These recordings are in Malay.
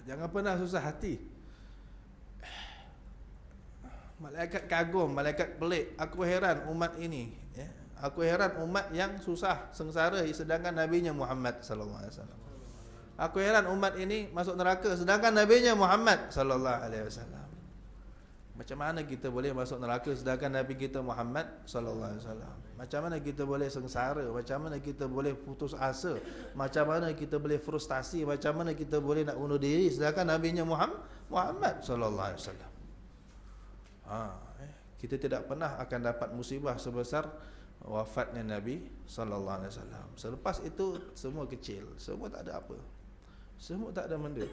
Jangan pernah susah hati. Malaikat kagum, malaikat pelik. Aku heran umat ini, ya. Aku heran umat yang susah, sengsara sedangkan nabinya Muhammad sallallahu alaihi wasallam. Aku heran umat ini masuk neraka sedangkan nabinya Muhammad sallallahu alaihi wasallam. Macam mana kita boleh masuk neraka sedangkan nabi kita Muhammad sallallahu alaihi wasallam? Macam mana kita boleh sengsara? Macam mana kita boleh putus asa? Macam mana kita boleh frustasi? Macam mana kita boleh nak bunuh diri sedangkan nabinya Muhammad sallallahu alaihi wasallam? Kita tidak pernah akan dapat musibah sebesar wafatnya Nabi sallallahu alaihi wasallam. Selepas itu semua kecil, semua tak ada apa. Semua tak ada benda.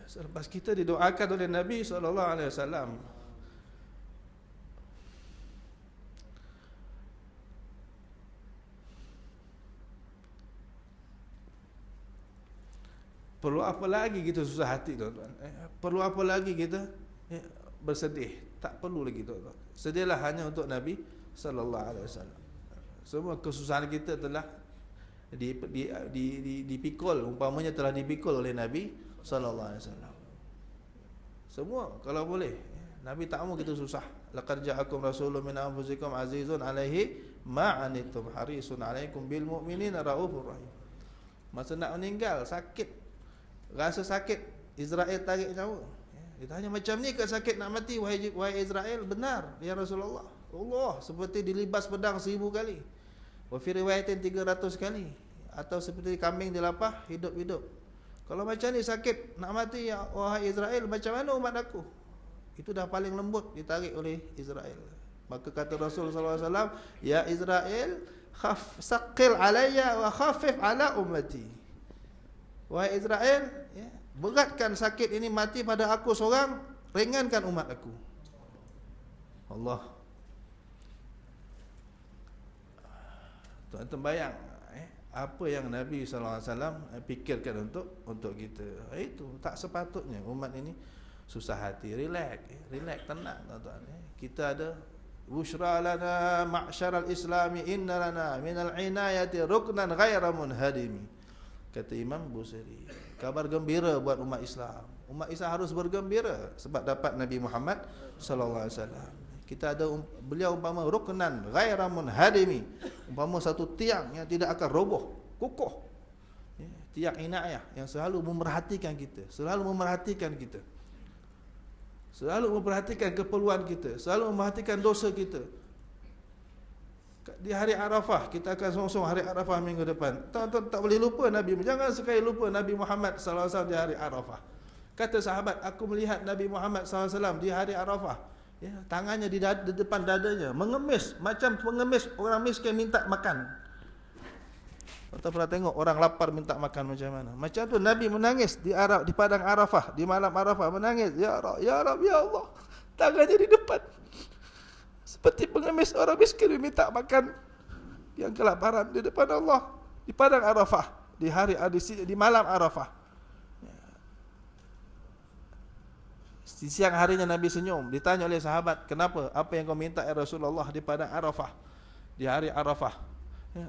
Selepas kita didoakan oleh Nabi sallallahu alaihi wasallam, perlu apa lagi kita susah hati, tuan-tuan? Perlu apa lagi kita bersedih? Tak perlu lagi, tuan-tuan. Sedihlah hanya untuk Nabi sallallahu alaihi wasallam. Semua kesusahan kita telah dipikul, umpamanya telah dipikul oleh Nabi sallallahu alaihi wasallam. Semua kalau boleh. Nabi tak mau kita susah. Laqad ja'akum rasulun min anfusikum azizun 'alaihi ma 'anittum harisun 'alaikum bil mu'minina raufur rahim. Masa nak meninggal, sakit, rasa sakit, Israel tarik nyawa. Dia tanya, macam ni ke sakit nak mati wahai Israel? Benar ya Rasulullah. Allah seperti dilibas pedang 1000 kali. Wa fi riwayatin 300 kali. Atau seperti kambing dilapah hidup-hidup. Kalau macam ni sakit nak mati ya wahai Israel, macam mana umat aku? Itu dah paling lembut ditarik oleh Israel. Maka kata Rasul sallallahu alaihi wasallam, ya Israel, saqil alayya wa khafif ala ummati. Wahai Israel, ya, beratkan sakit ini mati pada aku seorang, ringankan umat aku. Allah. Tuan-tuan bayang apa yang Nabi sallallahu alaihi wasallam fikirkan untuk kita. Itu tak sepatutnya umat ini susah hati. Relax, tenang, tuan-tuan. Kita ada busyra lana ma'syaral islami inna lana minal inayati ruknan ghaira munhadimi. Kata Imam Busiri, kabar gembira buat umat Islam. Umat Islam harus bergembira sebab dapat Nabi Muhammad sallallahu alaihi wasallam. Kita ada beliau umpama ruknan ghaira munhadimi, umpama satu tiang yang tidak akan roboh, kokoh. Tiang inayah yang selalu memerhatikan kita, selalu memperhatikan keperluan kita, selalu memperhatikan dosa kita. Di hari Arafah, kita akan song-song hari Arafah minggu depan. Tuan-tuan tak boleh lupa Nabi, jangan sekali lupa Nabi Muhammad sallallahu alaihi wasallam di hari Arafah. Kata sahabat, aku melihat Nabi Muhammad sallallahu alaihi wasallam di hari Arafah, ya, tangannya di depan dadanya, mengemis macam pengemis orang miskin minta makan. Tuan pernah tengok orang lapar minta makan macam mana? Macam tu Nabi menangis di padang Arafah, di malam Arafah menangis, ya Rab, ya Allah. Tangannya di depan. Seperti pengemis orang miskin minta makan yang kelaparan di depan Allah di padang Arafah, di malam Arafah. Di siang harinya Nabi senyum, ditanya oleh sahabat, kenapa? Apa yang kau minta ya Rasulullah di padang Arafah, di hari Arafah?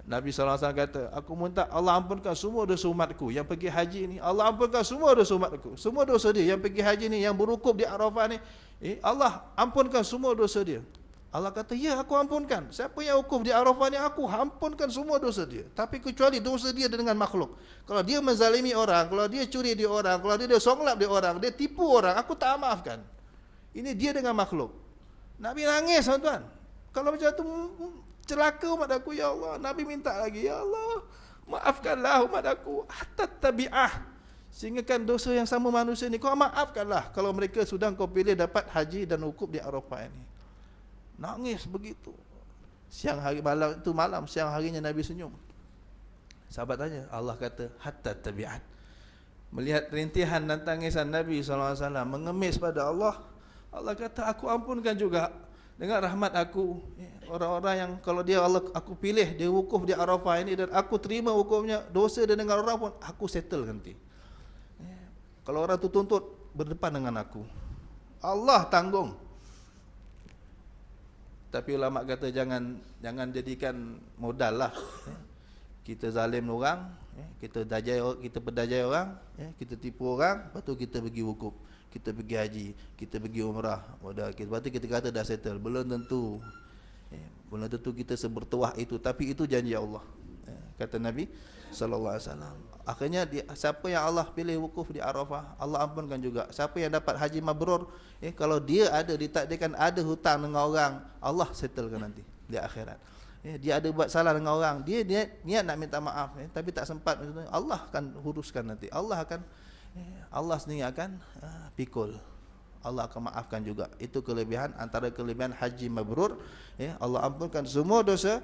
Nabi SAW kata, aku minta Allah ampunkan semua dosa umatku yang pergi haji ni. Allah ampunkan semua dosa umatku, semua dosa dia yang pergi haji ni, yang berukuf di Arafah ni, Allah ampunkan semua dosa dia. Allah kata, ya aku ampunkan. Siapa yang wukuf di Arafah ni, aku ampunkan semua dosa dia. Tapi kecuali dosa dia dengan makhluk. Kalau dia menzalimi orang, kalau dia curi di orang, kalau dia songlap di orang, dia tipu orang, aku tak maafkan. Ini dia dengan makhluk. Nabi nangis, tuan-tuan. Kalau macam tu celaka umat aku, ya Allah. Nabi minta lagi, ya Allah, maafkanlah umat aku. Hatta tabi'ah, sehingga kan dosa yang sama manusia ni, kau maafkanlah kalau mereka sudah kau pilih dapat haji dan wukuf di Arafah ini. Nangis begitu. Siang hari malam itu siang harinya Nabi senyum. Sahabat tanya, Allah kata hatta tabi'at. Melihat rintihan dan tangisan Nabi sallallahu alaihi wasallam mengemis pada Allah, Allah kata aku ampunkan juga dengan rahmat aku orang-orang yang kalau dia Allah aku pilih dia wukuf di Arafah ini dan aku terima wukufnya, dosa dia dengan orang pun aku settle nanti. Kalau orang tu tuntut berdepan dengan aku, Allah tanggung. Tapi ulama kata jangan jadikan modal lah. Kita zalim orang, Kita berdajai orang, kita tipu orang, lepas tu kita pergi wukuf, kita pergi haji, kita pergi umrah. Lepas tu kita kata dah settle. Belum tentu. Belum tentu kita sebertuah itu, tapi itu janji Allah. Kata Nabi sallallahu alaihi wasallam. Akhirnya siapa yang Allah pilih wukuf di Arafah, Allah ampunkan juga. Siapa yang dapat haji mabrur, kalau dia ada ditakdirkan ada hutang dengan orang, Allah settlekan nanti di akhirat. Dia ada buat salah dengan orang, dia niat nak minta maaf, tapi tak sempat, Allah akan uruskan nanti. Allah sendiri akan pikul. Allah akan maafkan juga. Itu kelebihan, antara kelebihan haji mabrur, Allah ampunkan semua dosa,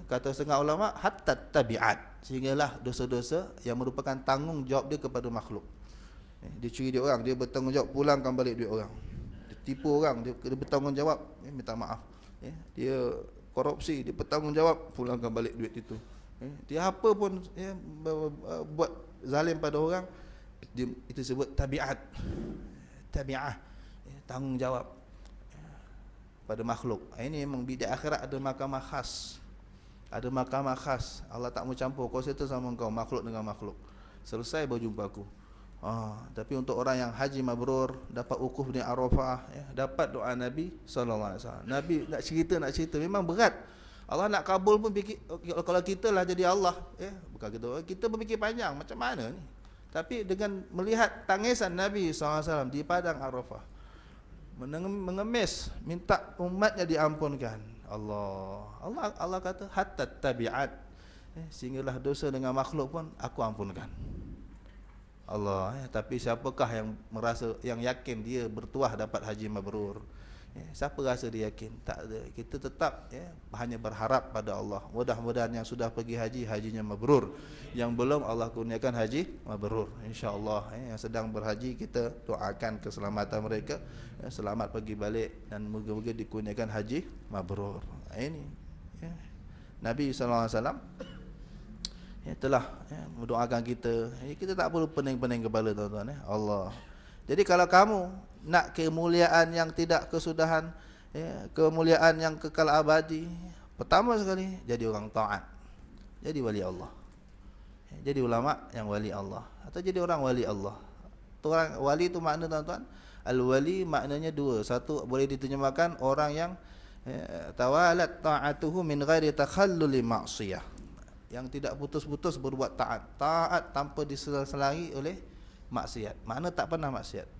kata setengah ulama, hatta tabiat, sehinggalah dosa-dosa yang merupakan tanggungjawab dia kepada makhluk. Dia curi duit orang, dia bertanggungjawab pulangkan balik duit orang. Dia tipu orang, dia bertanggungjawab, minta maaf. Dia korupsi, dia bertanggungjawab pulangkan balik duit itu. Dia apa pun buat zalim pada orang, itu sebut tabiat. Tabi'ah, tanggungjawab pada makhluk. Ini memang di akhirat ada mahkamah khas. Ada mahkamah khas. Allah tak mau campur kau settle sama kau, makhluk dengan makhluk. Selesai berjumpa aku. Tapi untuk orang yang haji mabrur, dapat wukuf di Arafah, dapat doa Nabi sallallahu alaihi wasallam. Nabi nak cerita memang berat. Allah nak kabul pun fikir, kalau kita lah jadi Allah, bukan kita berfikir panjang macam mana ni. Tapi dengan melihat tangisan Nabi SAW di padang Arafah, mengemis, minta umatnya diampunkan. Allah kata hatta tabiat, sehinggalah dosa dengan makhluk pun aku ampunkan. Tapi siapakah yang merasa, yang yakin dia bertuah dapat haji mabrur? Siapa rasa dia yakin? Tak ada. Kita tetap hanya berharap pada Allah. Mudah-mudahan yang sudah pergi haji, hajinya mabrur. Yang belum, Allah kurniakan haji mabrur, insya-Allah. Yang sedang berhaji, kita doakan keselamatan mereka, selamat pergi balik, dan moga-moga dikurniakan haji mabrur. Ini Nabi sallallahu alaihi wasallam telah mendoakan kita. Kita tak perlu pening-pening kepala, tuan-tuan. Allah. Jadi kalau kamu nak kemuliaan yang tidak kesudahan, kemuliaan yang kekal abadi, pertama sekali jadi orang taat, jadi wali Allah, jadi ulama yang wali Allah, atau jadi orang wali Allah. Orang wali itu makna, tuan-tuan, al-wali maknanya dua. Satu boleh diterjemahkan orang yang tawalat ta'atuhu min ghairi takhalluli ma'siyah, yang tidak putus-putus berbuat taat tanpa diselangi oleh maksiat. Makna tak pernah maksiat.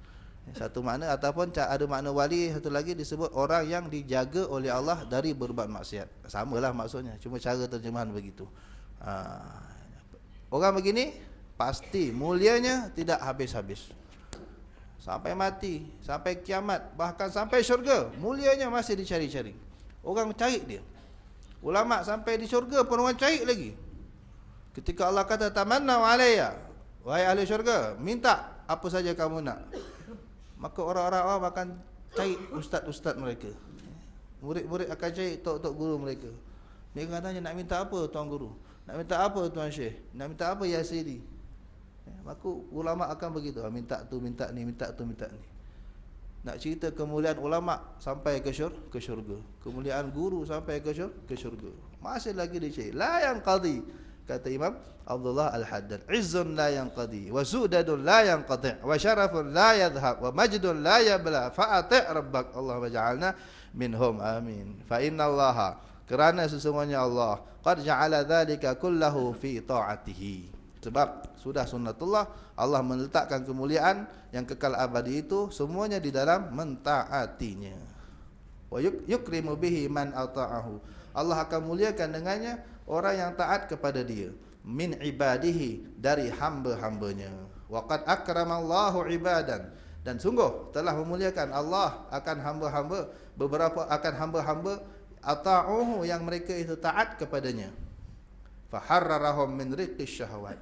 Satu makna, ataupun ada makna wali satu lagi, disebut orang yang dijaga oleh Allah dari berbuat maksiat. Samalah maksudnya, cuma cara terjemahan begitu. Orang begini pasti mulianya tidak habis-habis. Sampai mati, sampai kiamat, bahkan sampai syurga, mulianya masih dicari-cari. Orang cari dia. Ulama sampai di syurga pun orang cari lagi. Ketika Allah kata tamanna alayya, wahai ahli syurga, minta apa saja kamu nak, maka orang-orang awam akan cari ustaz-ustaz mereka, murid-murid akan cari tok-tok guru mereka. Mereka tanya, nak minta apa tuan guru, nak minta apa tuan syekh, nak minta apa ya Sayyidi. Maka ulama akan begitu, minta tu, minta ni, minta tu, minta ni. Nak cerita kemuliaan ulama sampai ke syurga, kemuliaan guru sampai ke syurga, masih lagi dicari. La yang qadi, kata Imam Abdullah Al-Haddad, izzun la yanqadi, wa sudadun la yanqati', wa syarafun la yadhhab, wa majdun la yabla, fa'ati' rabbak, Allahumma ja'alna minhum, amin. Fa inna Allaha, kerana sesungguhnya Allah, qad ja'ala dhalika kullahu fi ta'atihi, sebab sudah sunnatullah, Allah meletakkan kemuliaan yang kekal abadi itu semuanya di dalam mentaatinya. Wa yukrimu bihi man ata'ahu, Allah akan muliakan dengannya orang yang taat kepada dia, min ibadihi, dari hamba-hambanya. Wa qad akramallahu ibadan, dan sungguh telah memuliakan Allah akan hamba-hamba, beberapa akan hamba-hamba ata'uhu, yang mereka itu taat kepadanya. Faharrarahum min riqish syahwat,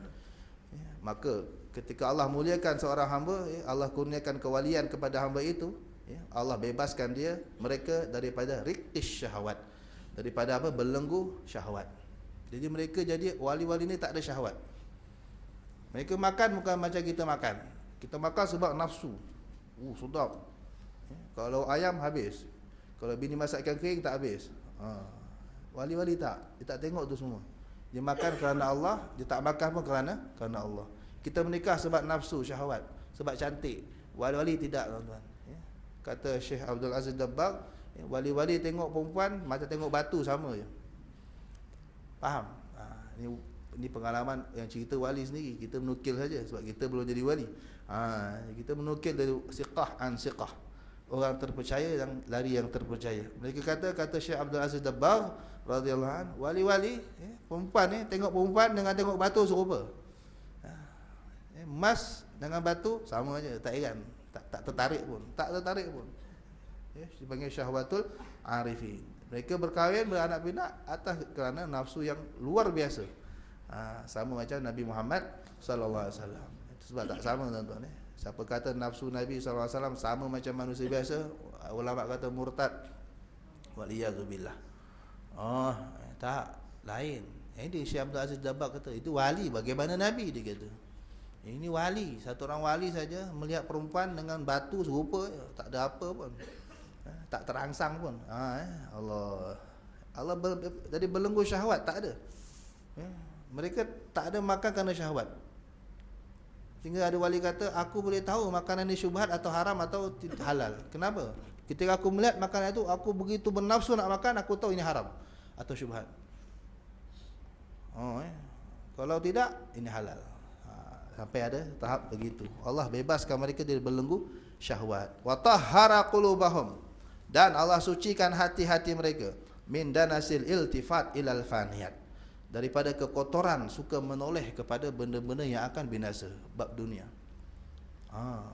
maka ketika Allah muliakan seorang hamba, Allah kurniakan kewalian kepada hamba itu, Allah bebaskan mereka daripada riqish syahwat, daripada apa? Belenggu syahwat. Jadi mereka jadi wali-wali ni tak ada syahwat. Mereka makan bukan macam kita makan. Kita makan sebab nafsu. Sedap. Kalau ayam habis. Kalau bini masak ikan kering tak habis. Wali-wali tak. Dia tak tengok tu semua. Dia makan kerana Allah, dia tak makan pun kerana Allah. Kita menikah sebab nafsu, syahwat, sebab cantik. Wali-wali tidak, tuan-tuan. Ya. Kata Syekh Abdul Aziz Dabbagh, wali-wali tengok perempuan macam tengok batu sama je. Faham? Ini pengalaman yang cerita wali sendiri. Kita menukil saja sebab kita belum jadi wali. Kita menukil dari siqah an siqah. Orang terpercaya yang lari yang terpercaya. Mereka kata Syekh Abdul Aziz Dabbagh radhiyallahu anhu, wali-wali perempuan tengok perempuan dengan tengok batu serupa. Emas dengan batu sama aja, tak heran. Tak tertarik pun. Dipanggil syahwatul arifin. Mereka berkahwin, beranak pinak atas kerana nafsu yang luar biasa. Sama macam Nabi Muhammad sallallahu alaihi wasallam. Itu sebab tak sama, tuan-tuan. Siapa kata nafsu Nabi sallallahu alaihi wasallam sama macam manusia biasa, ulama kata murtad. Waliyazubillah. Tak, lain. Ini Syekh Abdul Aziz Dabbagh kata, itu wali bagaimana Nabi, dia kata. Ini wali, satu orang wali saja melihat perempuan dengan batu serupa, tak ada apa pun. Tak terangsang pun. Allah jadi belenggu syahwat tak ada. Mereka tak ada makan kerana syahwat. Sehingga ada wali kata, aku boleh tahu makanan ini syubhat atau haram atau halal. Kenapa? Ketika aku melihat makanan itu, aku begitu bernafsu nak makan, aku tahu ini haram atau syubhat. Kalau tidak, ini halal. Sampai ada tahap begitu. Allah bebaskan mereka dari belenggu syahwat. Wa tahhara qulubahum, dan Allah sucikan hati-hati mereka min danasil iltifat ilal faniyat, daripada kekotoran suka menoleh kepada benda-benda yang akan binasa, bab dunia.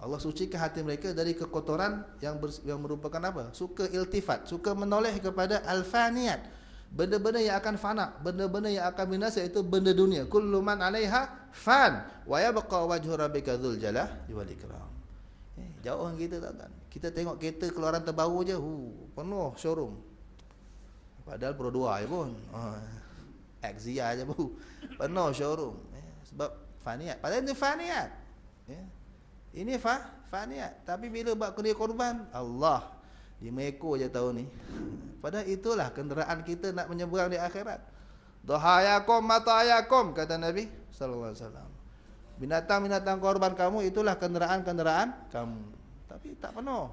Allah sucikan hati mereka dari kekotoran yang merupakan apa? Suka iltifat, suka menoleh kepada al-faniyat, benda-benda yang akan fana, benda-benda yang akan binasa, itu benda dunia. Kullu man 'alaiha fan wa yabqa wajhu rabbika dzul jalali wal ikram. Jauh dengan kita, tuan-tuan. Kita tengok kereta keluaran terbaru je, penuh showroom. Padahal Pro 2 je pun. Xia je pun. Penuh showroom. Sebab faniat. Padahal itu faniat. Ini faniat. Tapi bila buat kena korban, Allah 5 ekor je tahun ni. Padahal itulah kenderaan kita nak menyeberang di akhirat. Dhahayakum matayakum, kata Nabi sallallahu alaihi wasallam. Binatang-binatang korban kamu itulah kenderaan-kenderaan kamu. Tapi tak penuh.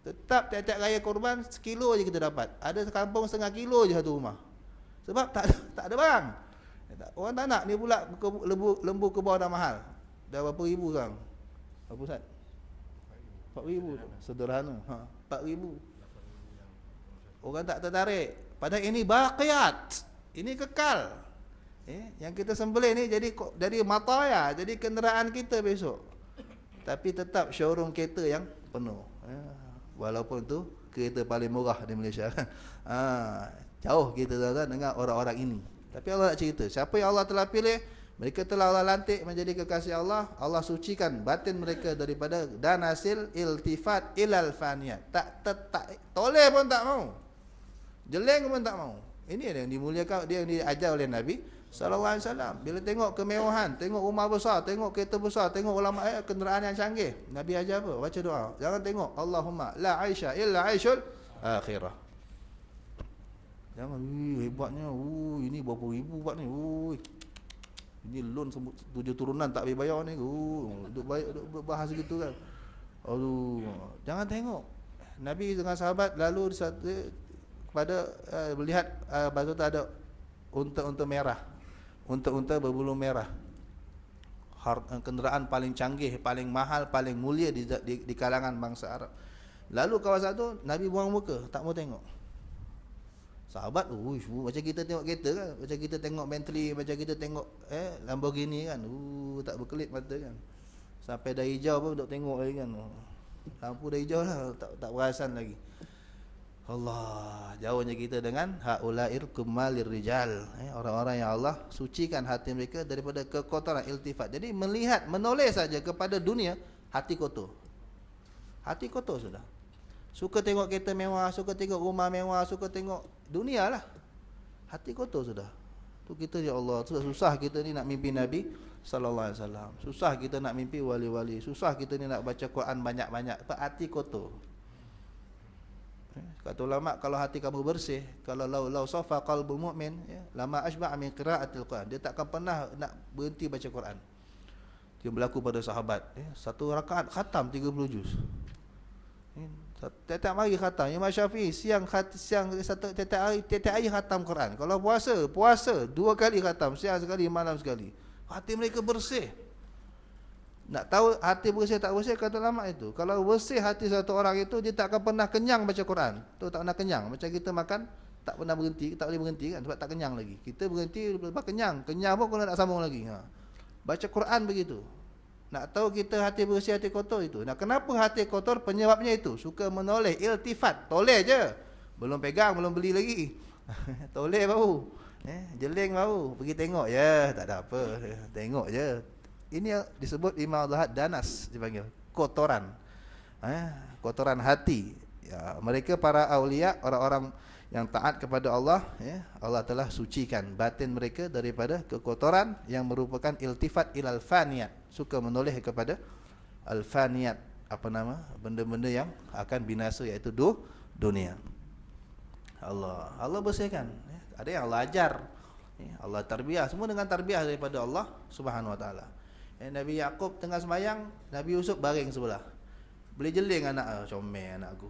Tetap tiap-tiap raya korban sekilo je kita dapat. Ada kampung setengah kilo je satu rumah. Sebab tak ada barang. Orang tak nak. Ni pula lembu ke bawah dah mahal. Dah berapa ribu sekarang? Berapa Ustaz? 4,000. Sederhana. 4,000. Orang tak tertarik. Padahal ini baqiyat. Ini kekal. Yang kita sembelih ni jadi mataya, jadi kenderaan kita besok. Tapi tetap showroom kereta yang penuh. Walaupun tu kereta paling murah di Malaysia. Jauh kita dengan orang-orang ini. Tapi Allah nak cerita, siapa yang Allah telah pilih, mereka telah Allah lantik menjadi kekasih Allah. Allah sucikan batin mereka daripada danasil iltifat ilal faniyat. Tak toleh pun tak mau. Jeleng pun tak mau. Ini yang dimuliakan, dia yang diajar oleh Nabi sallallahu alaihi wasallam. Bila tengok kemewahan, tengok rumah besar, tengok kereta besar, tengok ulama kenderaan yang canggih, Nabi ajar apa? Baca doa. Jangan tengok Allahumma la aisha illa aishul akhirah. Jangan hebatnya, ini berapa ribu buat ni. Ini loan 7 turunan tak boleh bayar ni. Duk bahas gitu kan. Aduh, jangan tengok. Nabi dengan sahabat lalu kepada melihat batu tak ada unta-unta merah. Unta-unta berbulu merah. Kenderaan paling canggih, paling mahal, paling mulia di kalangan bangsa Arab. Lalu kawasan tu Nabi buang muka, tak mau tengok. Sahabat, macam kita tengok kereta kan, macam kita tengok Bentley, macam kita tengok Lamborghini kan. Tak berkelip mata kan. Sampai dah hijau pun duk tengok lagi kan. Lampu dah hijau lah, tak perasan lagi. Allah, jauhnya kita dengan haulair kumalir rijal, orang-orang yang Allah sucikan hati mereka daripada kekotoran iltifat. Jadi melihat, menoleh saja kepada dunia, hati kotor. Hati kotor sudah. Suka tengok kereta mewah, suka tengok rumah mewah, suka tengok dunia lah. Hati kotor sudah. Tu kita, ya Allah, susah kita ni nak mimpi Nabi sallallahu alaihi wasallam. Susah kita nak mimpi wali-wali. Susah kita ni nak baca Quran banyak-banyak. Hati kotor. Kata ulama, kalau hati kamu bersih, kalau lau safa qalbu mu'min, lama asba' min qira'atil Quran. Dia takkan pernah nak berhenti baca Quran. Dia berlaku pada sahabat, satu rakaat khatam 30 juz. Tiap-tiap hari khatam. Imam Syafi'i siang satu tiap-tiap hari khatam Quran. Kalau puasa 2 kali khatam, siang sekali, malam sekali. Hati mereka bersih. Nak tahu hati bersih tak bersih, kata ulama itu, kalau bersih hati satu orang itu, dia tak akan pernah kenyang baca Quran. Tu tak pernah kenyang. Macam kita makan tak pernah berhenti, tak boleh berhenti kan sebab tak kenyang lagi. Kita berhenti lepas kenyang pun kena nak sambung lagi. Baca Quran begitu. Nak tahu kita hati bersih, hati kotor itu. Nah, kenapa hati kotor? Penyebabnya itu suka menoleh, iltifat, toleh je. Belum pegang, belum beli lagi. Toleh baru. Jeling baru, pergi tengok ya, tak ada apa. Tengok je. Ini disebut Imam Zahat danas dipanggil, kotoran. Kotoran hati. Ya, mereka para aulia, orang-orang yang taat kepada Allah, Allah telah sucikan batin mereka daripada kekotoran yang merupakan iltifat ilal faniyat, suka menoleh kepada al-faniyat, benda-benda yang akan binasa, iaitu dunia. Allah bersihkan. Ada yang Allah ajar, Allah tarbiyah, semua dengan tarbiyah daripada Allah Subhanahu wa taala. Nabi Yaqub tengah sembahyang, Nabi Yusuf baring sebelah. Boleh jeling anak, comel anak aku.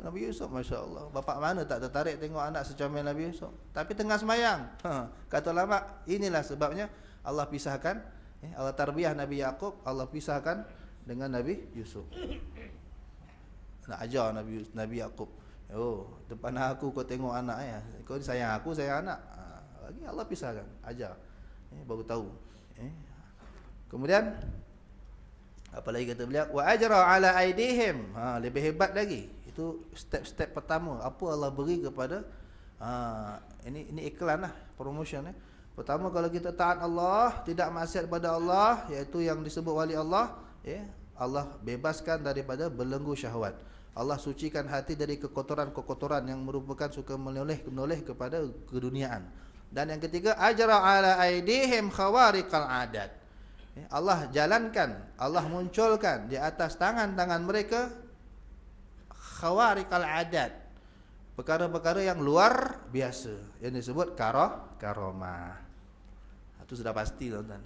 Nabi Yusuf, Masya Allah. Bapak mana tak tertarik tengok anak secomel Nabi Yusuf. Tapi tengah sembahyang. Kata ulama, inilah sebabnya Allah pisahkan, Allah tarbiyah Nabi Yaqub, Allah pisahkan dengan Nabi Yusuf. Nak ajar Nabi Yaqub. Depan aku kau tengok anak ya. Kau sayang aku, sayang anak. Lagi Allah pisahkan, ajar. Baru tahu. Kemudian apa lagi kata beliau? Wa ajra ala aidihim. Lebih hebat lagi. Itu step-step pertama. Apa Allah beri kepada ini iklan lah, promotion. Pertama, kalau kita taat Allah, tidak maksiat pada Allah, iaitu yang disebut wali Allah, Allah bebaskan daripada belenggu syahwat. Allah sucikan hati dari kekotoran-kekotoran yang merupakan suka menoleh kepada keduniaan. Dan yang ketiga, ajra ala aidihim khawariqal adat. Allah jalankan, Allah munculkan di atas tangan-tangan mereka khawariqal adat, perkara-perkara yang luar biasa, yang disebut karomah. Itu sudah pasti tuan-tuan.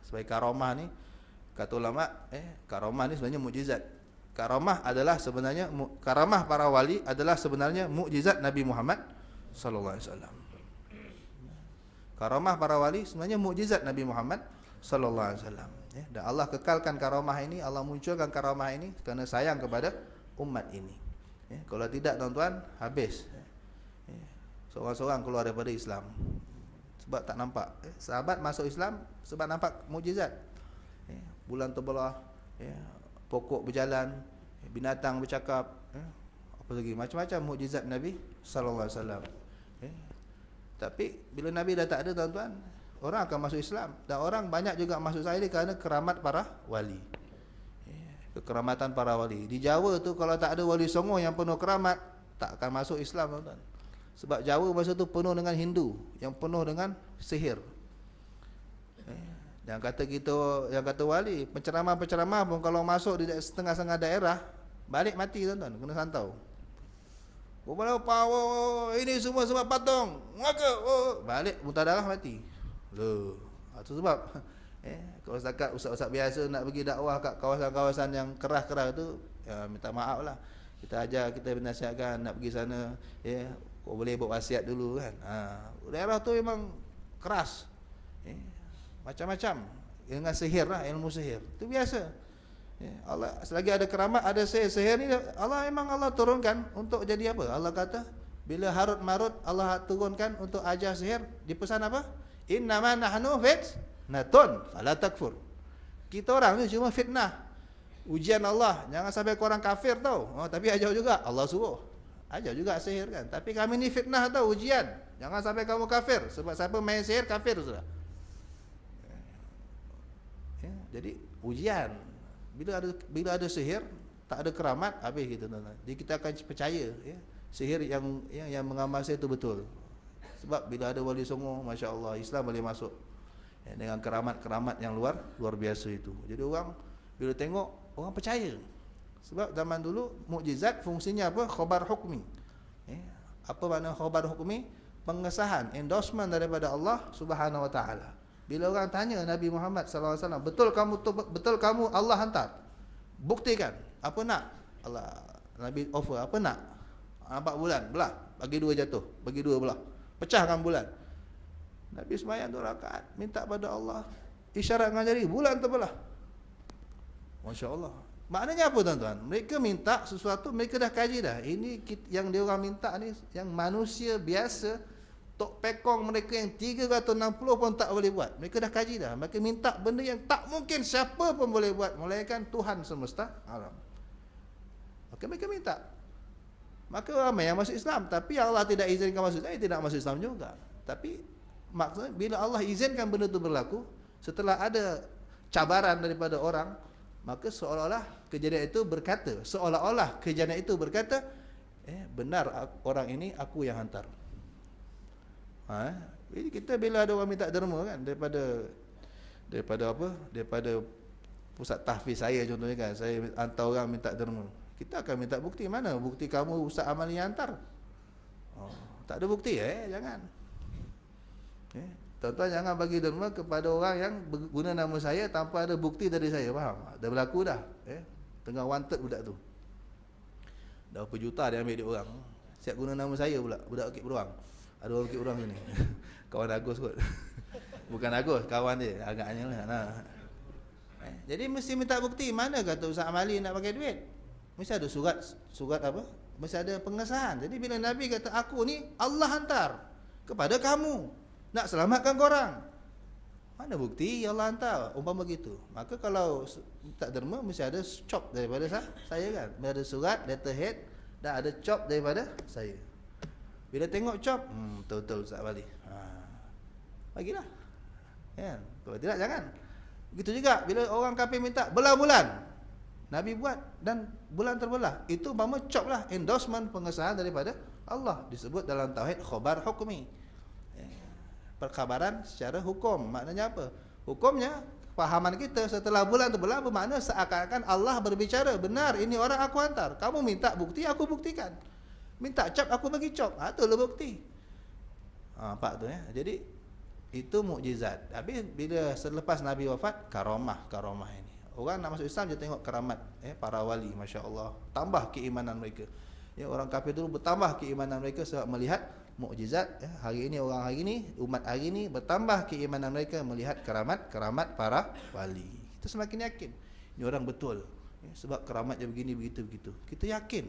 Sebagai karomah ni, kata ulama, karomah ni sebenarnya mukjizat. Karamah para wali adalah sebenarnya mukjizat Nabi Muhammad sallallahu alaihi wasallam. Karamah para wali sebenarnya mukjizat Nabi Muhammad sallallahu alaihi wasallam. Dan Allah kekalkan karamah ini, Allah munculkan karamah ini kerana sayang kepada umat ini. Kalau tidak tuan-tuan, habis. Seorang-seorang keluar daripada Islam sebab tak nampak. Sahabat masuk Islam sebab nampak mukjizat. Bulan terbelah, pokok berjalan, binatang bercakap, apa lagi, macam-macam mukjizat Nabi sallallahu alaihi wasallam. Tapi bila Nabi dah tak ada tuan-tuan, orang akan masuk Islam. Dan orang banyak juga masuk saya kerana keramat para wali. Kekeramatan para wali. Di Jawa tu kalau tak ada wali songo yang penuh keramat, tak akan masuk Islam tuan-tuan. Sebab Jawa masa tu penuh dengan Hindu, yang penuh dengan sihir. Yang kata wali, penceramah-penceramah pun kalau masuk di setengah-setengah daerah, balik mati tuan-tuan, kena santau. Ini semua sebab patung. Maka balik muntah darah mati. Itu sebab kalau setakat ustaz-ustaz biasa nak pergi dakwah kat kawasan-kawasan yang keras-keras tu, minta maaf lah. Kita ajar, kita nasihatkan nak pergi sana, kau boleh buat wasiat dulu kan. Daerah tu memang keras. Macam-macam dengan sihir lah, ilmu sihir. Itu biasa. Allah selagi ada keramat, ada sihir ni Allah turunkan untuk jadi apa? Allah kata bila Harut Marut Allah turunkan untuk ajar sihir, dipesan apa? Innama nahnu fitnatun fala takfur. Kita orang ni cuma fitnah, ujian Allah. Jangan sampai korang kafir tau. Tapi ajar juga, Allah suruh ajar juga sihir kan. Tapi kami ni fitnah tau, ujian. Jangan sampai kamu kafir. Sebab siapa main sihir kafir sudah. Jadi ujian. Bila ada sihir, tak ada keramat, habis kita tuan-tuan. Jadi kita akan percaya sihir yang mengamal sihir itu betul. Sebab bila ada wali songo, masya-Allah, Islam boleh masuk dengan keramat-keramat yang luar biasa itu. Jadi orang bila tengok, orang percaya Sebab zaman dulu mukjizat fungsinya apa? Khabar hukmi. Apa makna khabar hukmi? Pengesahan, endorsement daripada Allah Subhanahu Wa Taala. Bila orang tanya Nabi Muhammad sallallahu alaihi wasallam, betul kamu Allah hantar? Buktikan. Apa nak? Allah Nabi offer, apa nak? 4 bulan, belah. Bagi 2 jatuh, bagi 2 belah. Pecahkan bulan. Nabi sembahyang 2 rakaat, minta pada Allah, isyarat dengan jari, bulan terbelah. Masya-Allah. Maknanya apa tuan-tuan? Mereka minta sesuatu, mereka dah kaji dah. Ini yang dia orang minta ni, yang manusia biasa, tok pekong mereka yang 360 pun tak boleh buat. Mereka dah kaji dah. Mereka minta benda yang tak mungkin siapa pun boleh buat, melainkan Tuhan semesta alam. Maka mereka minta. Maka ramai yang masuk Islam, tapi Allah tidak izinkan masuk Islam, tidak masuk Islam juga. Tapi maksudnya bila Allah izinkan benda itu berlaku, setelah ada cabaran daripada orang, maka seolah-olah kejadian itu berkata, benar orang ini aku yang hantar. Jadi kita bila ada orang minta derma kan, daripada apa? Daripada pusat tahfiz saya contohnya kan, saya hantar orang minta derma. Kita akan minta bukti. Mana bukti kamu Ustaz Amali yang hantar? Tak ada bukti, jangan. Tuan-tuan jangan bagi derma kepada orang yang guna nama saya tanpa ada bukti dari saya, faham? Dah berlaku dah. Tengah wanted budak tu. Dah berapa juta dia ambil dia orang. Siap guna nama saya pula, budak Bukit Beruang. Ada orang Bukit Beruang sini. Kawan Agus kot. Bukan Agus, kawan dia agaknya lah. Jadi mesti minta bukti. Mana kata Ustaz Amali nak pakai duit? Mesti ada surat apa? Mesti ada pengesahan. Jadi bila Nabi kata aku ni Allah hantar kepada kamu nak selamatkan korang, mana bukti Allah hantar? Umpama begitu. Maka kalau tak derma mesti ada cop daripada saya kan. Mesti ada surat, letterhead dan ada cop daripada saya. Bila tengok cop, betul-betul Ustaz Bali. Bagilah. Ya, kalau tidak jangan. Begitu juga bila orang kafir minta belah bulan, Nabi buat dan bulan terbelah. Itu umpama cop lah, endorsement pengesahan daripada Allah. Disebut dalam tauhid khabar hukmi. Perkhabaran secara hukum. Maknanya apa? Hukumnya, fahaman kita setelah bulan terbelah bermakna seakan-akan Allah berbicara, benar ini orang aku hantar. Kamu minta bukti, aku buktikan. Minta cop, aku bagi cop. Itulah bukti. Nampak tu ya. Jadi itu mukjizat. Habis bila selepas Nabi wafat, karamah ini. Orang nak masuk Islam dia tengok keramat para wali, masya-Allah. Tambah keimanan mereka. Orang kafir dulu bertambah keimanan mereka sebab melihat mukjizat. Hari ini orang hari ini, umat hari ini bertambah keimanan mereka melihat keramat para wali. Kita semakin yakin ini orang betul. Sebab keramatnya begini begitu. Kita yakin.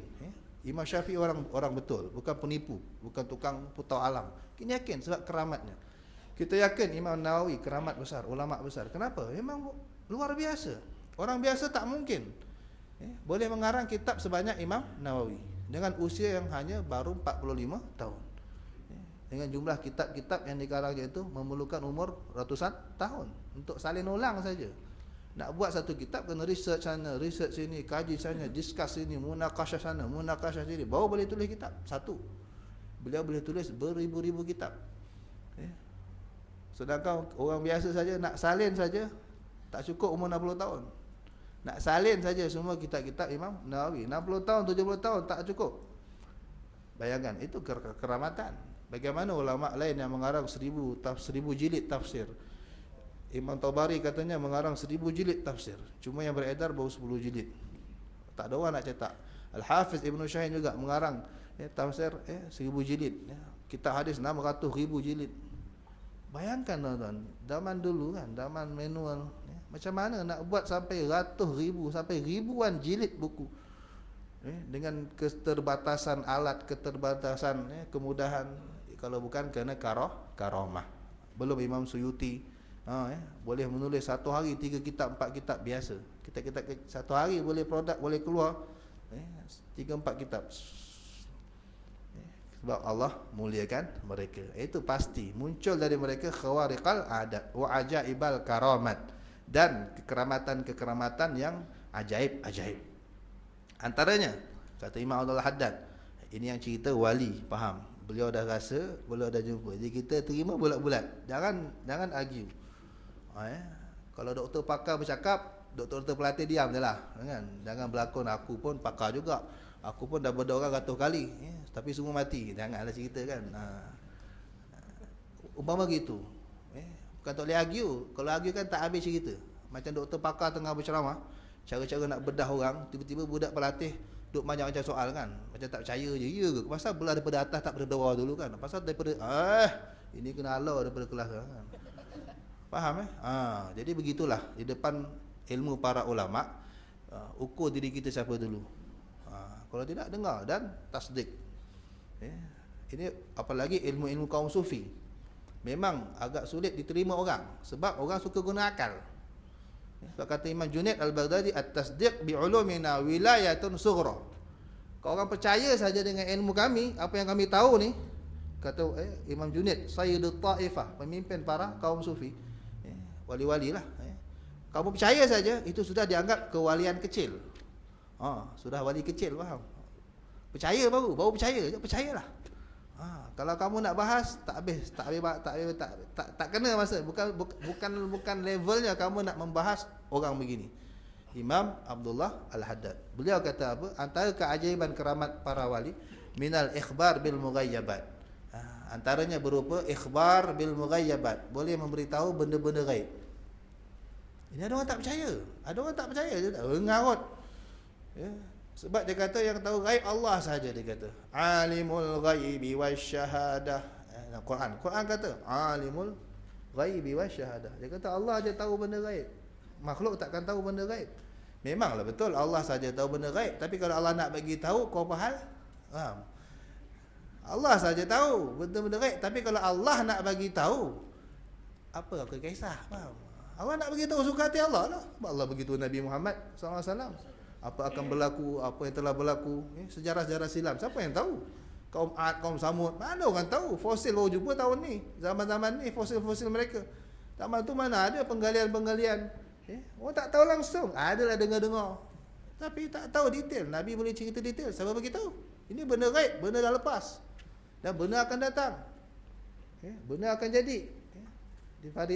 Imam Syafi'i orang betul, bukan penipu, bukan tukang putau alam. Kita yakin sebab keramatnya. Kita yakin Imam Nawawi keramat besar, ulama besar. Kenapa? Memang luar biasa. Orang biasa tak mungkin boleh mengarang kitab sebanyak Imam Nawawi dengan usia yang hanya baru 45 tahun. Dengan jumlah kitab-kitab yang dikarangnya itu memerlukan umur ratusan tahun untuk salin ulang saja. Nak buat satu kitab kena research sana, research sini, kaji sana, discuss sini, munakasyah sana, munakasyah sini, baru boleh tulis kitab satu. Beliau boleh tulis beribu-ribu kitab. Sedangkan orang biasa saja nak salin saja tak cukup umur 60 tahun. Nak salin saja semua kitab-kitab Imam Nawawi 60 tahun, 70 tahun tak cukup. Bayangkan itu keramatan. Bagaimana ulama lain yang mengarang 1000 jilid tafsir. Imam Tabari katanya mengarang 1000 jilid tafsir. Cuma yang beredar baru 10 jilid. Tak ada orang nak cetak. Al-Hafiz Ibn Syahin juga mengarang tafsir 1000 jilid. Kitab hadis 600,000 jilid. Bayangkan tuan-tuan, zaman dulu kan, zaman manual, macam mana nak buat sampai ratus ribu, sampai ribuan jilid buku. Dengan keterbatasan alat, keterbatasan kemudahan, kalau bukan kerana karamah. Belum Imam Suyuti boleh menulis satu hari 3 kitab, 4 kitab biasa. Kita satu hari boleh produk boleh keluar 3-4 kitab. Sebab Allah muliakan mereka. Itu pasti muncul dari mereka khawariqal adat wa ajaibal karamat, dan kekeramatan yang ajaib-ajaib. Antaranya kata Imam Abdul Haddad, ini yang cerita wali, faham? Beliau dah rasa, beliau dah jumpa. Jadi kita terima bulat-bulat. Jangan argue. Kalau doktor pakar bercakap, doktor pelatih diam je lah, kan? Jangan berlakon, aku pun pakar juga. Aku pun dah berdoa 100 kali, tapi semua mati. Janganlah cerita kan. Umpama gitu. Bukan tak boleh argue. Kalau argue kan tak habis cerita. Macam doktor pakar tengah berceramah, cara-cara nak bedah orang, tiba-tiba budak pelatih duk banyak macam soal kan. Macam tak percaya je. Ya ke? Pasal belah daripada atas tak daripada bawah dulu kan. Pasal daripada ini kena halau daripada kelas kan. Faham jadi begitulah di depan ilmu para ulama, ukur diri kita siapa dulu. Kalau tidak dengar dan tasdik. Ini apalagi ilmu-ilmu kaum sufi. Memang agak sulit diterima orang sebab orang suka guna akal. Sebab kata Imam Junaid Al-Baghdadi, at-tasdiq bi ulumina wilayatun sughra. Kalau orang percaya saja dengan ilmu kami, apa yang kami tahu ni, kata Imam Junaid, Sayyidut Taifah, pemimpin para kaum sufi, wali-wali lah. Kamu percaya saja, itu sudah dianggap kewalian kecil. Sudah wali kecil, faham? Percaya baru percaya je, percayalah. Kalau kamu nak bahas tak habis, tak kena masa, bukan levelnya kamu nak membahas orang begini. Imam Abdullah Al-Haddad, beliau kata apa? Antara keajaiban keramat para wali, minal ikhbar bil mughayyabat. Antaranya berupa ikhbar bil mughayyabat, boleh memberitahu benda-benda gaib. Ini ada orang tak percaya, ada orang tak percaya, dia tak ngarut. Sebab dia kata yang tahu gaib Allah sahaja, dia kata. Alimul ghaibi wasyahadah. Quran kata alimul ghaibi wasyahadah. Dia kata Allah aja tahu benda gaib. Makhluk takkan tahu benda gaib. Memanglah betul Allah sahaja tahu benda gaib, tapi kalau Allah nak bagi tahu kau apa hal? Allah sahaja tahu benda-benda gaib, tapi kalau Allah nak bagi tahu, apa aku kisah? Faham? Allah nak bagi tahu suka hati Allah lah. Allah begitu Nabi Muhammad SAW. Apa akan berlaku, apa yang telah berlaku, sejarah-sejarah silam, siapa yang tahu? Kaum Ad, kaum Samud, mana orang tahu? Fosil baru jumpa tahun ni, zaman-zaman ni fosil-fosil mereka. Zaman tu mana ada penggalian-penggalian. Orang tak tahu langsung, adalah dengar-dengar, tapi tak tahu detail. Nabi boleh cerita detail, siapa bagi tahu? Ini benda gaib, benda dah lepas, dan benda akan datang, benda akan jadi.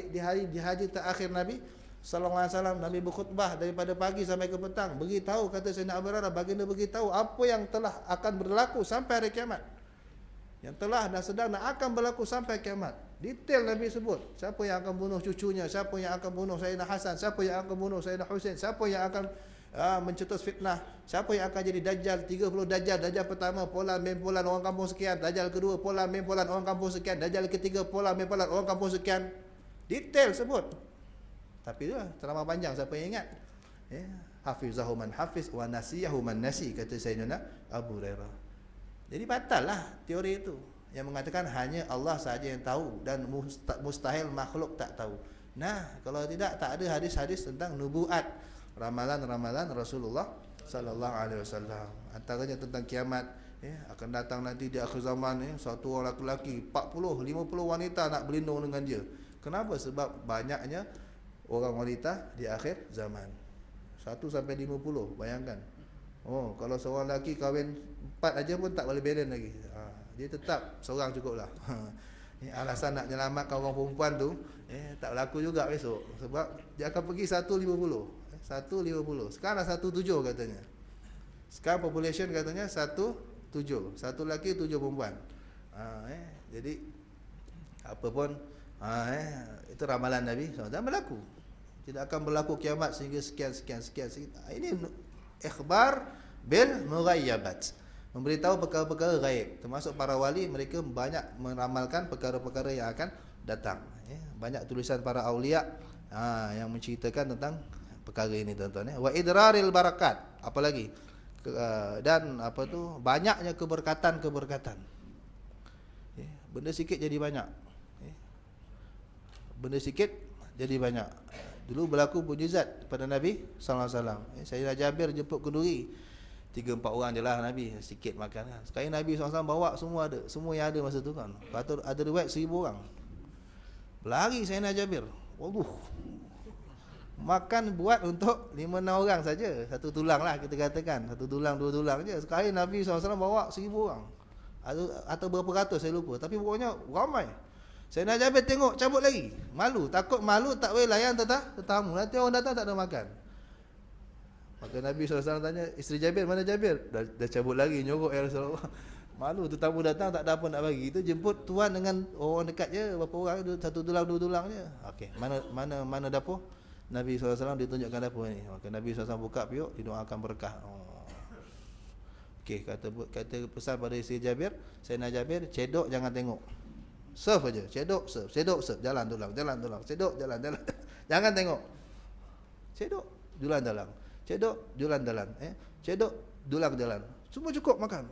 Di hari terakhir Nabi sallallahu alaihi wasallam, Nabi berkhutbah daripada pagi sampai ke petang, beritahu, kata Sayyidina Abu Hurairah, baginda beritahu apa yang telah akan berlaku sampai hari kiamat, yang telah dan sedang dan akan berlaku sampai kiamat. Detail Nabi sebut, siapa yang akan bunuh cucunya, siapa yang akan bunuh Sayyidina Hasan, siapa yang akan bunuh Sayyidina Husain, siapa yang akan mencetus fitnah, siapa yang akan jadi dajjal, 30 dajjal. Dajjal pertama polan mempolan orang kampung sekian, dajjal kedua polan mempolan orang kampung sekian, dajjal ketiga polan mempolan orang kampung sekian. Detail sebut. Tapi tu ceramah panjang, siapa yang ingat? Hafizahu man hafiz wa nasiyahu man nasi, kata Sayyidina Abu Hurairah. Jadi batal lah teori itu yang mengatakan hanya Allah sahaja yang tahu dan mustahil makhluk tak tahu. Nah, kalau tidak, tak ada hadis-hadis tentang nubuat, ramalan-ramalan Rasulullah sallallahu alaihi wasallam. Antaranya tentang kiamat, akan datang nanti di akhir zaman, satu orang lelaki 40, 50 wanita nak berlindung dengan dia. Kenapa? Sebab banyaknya orang wanita di akhir zaman. 1 sampai 50, bayangkan. Kalau seorang lelaki kahwin 4 aja pun tak boleh balance lagi. Dia tetap seorang cukuplah. Alasan nak menyelamatkan orang perempuan tu, tak berlaku juga besok. Sebab dia akan pergi 150. 150. Sekarang 17 katanya. Sekarang population katanya 17. 1 lelaki 7 perempuan. Jadi apa pun itu ramalan Nabi SAW berlaku. Tidak akan berlaku kiamat sehingga sekian. Ini ikhbar bil mughayyabat, memberitahu perkara-perkara gaib. Termasuk para wali, mereka banyak meramalkan perkara-perkara yang akan datang. Banyak tulisan para aulia yang menceritakan tentang perkara ini, tuan-tuan. Wa idraril barakat, apalagi dan apa tu, banyaknya keberkatan. Benda sikit jadi banyak. Benda sikit jadi banyak. Dulu berlaku mukjizat pada Nabi sallallahu alaihi wasallam. Sayyidina Jabir jemput kenduri. 3-4 orang je lah Nabi, sikit makan kan. Sekali Nabi SAW bawa semua ada, semua yang ada masa tu kan. Patut ada riwayat 1000 orang. Berlari Sayyidina Jabir. Waduh. Makan buat untuk 5-6 orang saja. 1 tulang lah kita katakan. 1 tulang, 2 tulang je. Sekali Nabi SAW bawa 1000 orang. Atau berapa ratus saya lupa. Tapi pokoknya ramai. Sayyidina Jabir tengok cabut lagi. Malu, takut malu tak boleh layan tetamu. Nanti orang datang tak ada makan. Maka Nabi SAW tanya, isteri Jabir, mana Jabir? Dah cabut lagi, nyorok ya Rasulullah. Malu tetamu datang tak ada apa nak bagi. Itu jemput tuan dengan orang dekat je, berapa orang, satu tulang, dua tulang je. Okey, mana dapur? Nabi SAW ditunjukkan dapur ni. Maka Nabi SAW buka piuk, didoakan berkah. Okey, kata pesan pada isteri Jabir, Sayyidina Jabir, cedok jangan tengok. Serve aja, cedok serve, jalan tulang, cedok jalan. Jangan tengok. Cedok, dulang dalam. Cedok, dulang dalam. Cedok, dulang jalan. Semua cukup makan.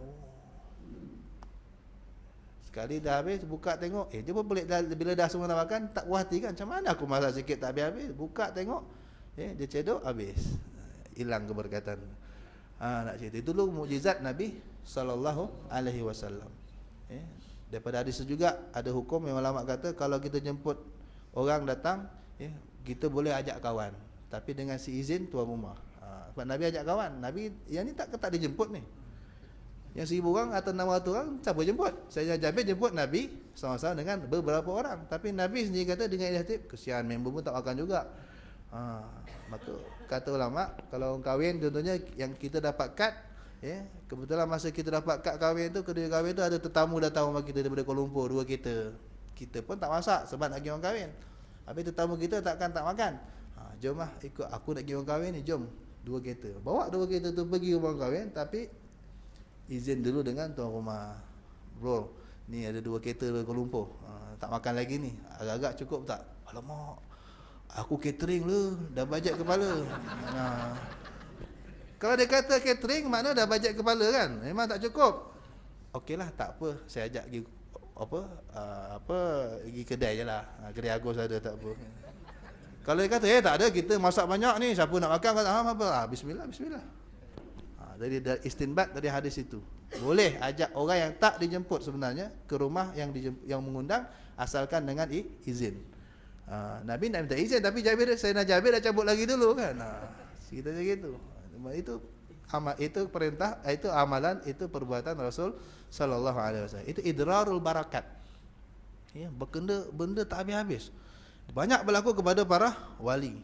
Sekali dah habis, buka tengok. Dia pun pelik bila dah semua nak makan, tak puas hati kan. Macam mana aku masak sikit tak habis-habis. Buka tengok, dia cedok, habis. Hilang keberkatan. Nak cerita. Itu dulu mukjizat Nabi SAW. Daripada hadis itu juga ada hukum yang ulama kata, kalau kita jemput orang datang, kita boleh ajak kawan. Tapi dengan si izin tuan rumah. Sebab Nabi ajak kawan. Nabi yang ni tak dijemput ni. Yang 1000 orang atau 600 orang, siapa jemput? Saya Jabir jemput Nabi sama-sama dengan beberapa orang. Tapi Nabi sendiri kata dengan inisiatif, kesian member pun tak makan juga. Maka kata ulama, kalau orang kahwin contohnya yang kita dapat kad, kebetulan masa kita dapat kad kahwin tu, kedua kahwin tu ada tetamu datang rumah kita daripada Kuala Lumpur, 2 kereta. Kita pun tak masak sebab nak pergi orang kahwin. Habis tetamu kita tak makan. Jom lah ikut aku nak pergi orang kahwin ni, jom 2 kereta. Bawa 2 kereta tu pergi rumah orang kahwin, tapi izin dulu dengan tuan rumah. Bro, ni ada 2 kereta dari Kuala Lumpur. Tak makan lagi ni. Agak-agak cukup tak? Alamak, aku catering lu, dah bajet kepala. Kalau dia kata catering, makna dah bajet kepala kan? Memang tak cukup. Okeylah, tak apa. Saya ajak pergi pergi kedai je lah. Kedai Agus ada, tak apa. Kalau dia kata, tak ada, kita masak banyak ni, siapa nak makan, kata, apa? Bismillah. Dari istinbat dari hadis itu, boleh ajak orang yang tak dijemput sebenarnya ke rumah yang mengundang, asalkan dengan izin. Nabi nak minta izin, tapi Sayyidina Jabir dah cabut lagi dulu kan. Kita macam gitu. Itu perintah, itu amalan, itu perbuatan Rasul sallallahu alaihi wasallam. Itu idrarul barakat. Benda tak habis-habis. Banyak berlaku kepada para wali.